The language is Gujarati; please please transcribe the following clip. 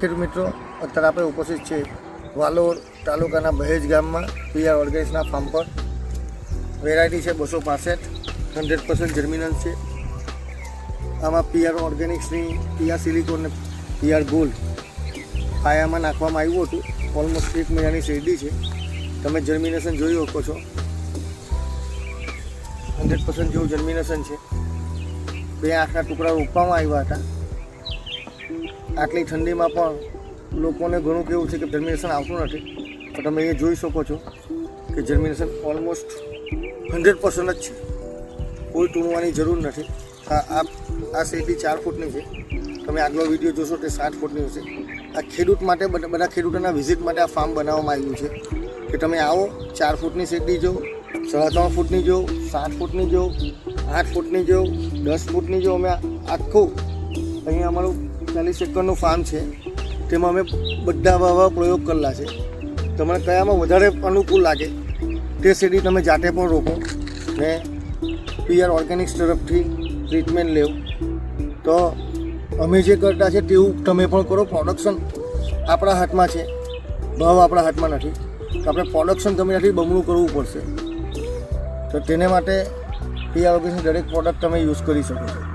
ખેડૂત મિત્રો, અત્યારે આપણે ઉપસ્થિત છે વાલોડ તાલુકાના બહેજ ગામમાં પીઆર ઓર્ગેનિક્સના ફાર્મ પર. વેરાયટી છે 265, 100% જર્મિનલ છે. આમાં પીઆર ઓર્ગેનિક્સની પીઆર સિલિકોન અને પીઆર ગોલ્ડ પાયામાં નાખવામાં આવ્યું હતું. ઓલમોસ્ટ 1 મહિનાની શેરડી છે. તમે જર્મિનેશન જોઈ શકો છો, 100% જેવું જર્મિનેશન છે. 2 આંખના ટુકડા રોપવામાં આવ્યા હતા. આટલી ઠંડીમાં પણ લોકોને ઘણું કેવું છે કે જર્મિનેશન આવતું નથી, તો તમે એ જોઈ શકો છો કે જર્મિનેશન ઓલમોસ્ટ 100% જ છે. કોઈ ટૂણવાની જરૂર નથી. આ શેરડી 4 ફૂટની છે. તમે આગલો વિડીયો જોશો તે 7 ફૂટની હશે. આ ખેડૂત માટે, બધા ખેડૂતોના વિઝિટ માટે આ ફાર્મ બનાવવામાં આવ્યું છે કે તમે આવો, 4 ફૂટની શેરડી જો, 3.5 ફૂટની જો, 7 ફૂટની જો, 8 ફૂટની જો, 10 ફૂટની જો. અમે આખું અહીંયા અમારું 40 એકરનું ફાર્મ છે, તેમાં અમે બધા આવા પ્રયોગ કરેલા છે. તમને કયામાં વધારે અનુકૂળ લાગે તે શેરડી તમે જાતે પણ રોપો ને પીઆર ઓર્ગેનિક્સ તરફથી ટ્રીટમેન્ટ લેવો, તો અમે જે કરતા છે તેવું તમે પણ કરો. પ્રોડક્શન આપણા હાથમાં છે, ભાવ આપણા હાથમાં નથી, તો આપણે પ્રોડક્શન ગમે ત્યાંથી બમણું કરવું પડશે. તો તેને માટે પીઆર ઓર્ગેનિક્સની દરેક પ્રોડક્ટ તમે યુઝ કરી શકો છો.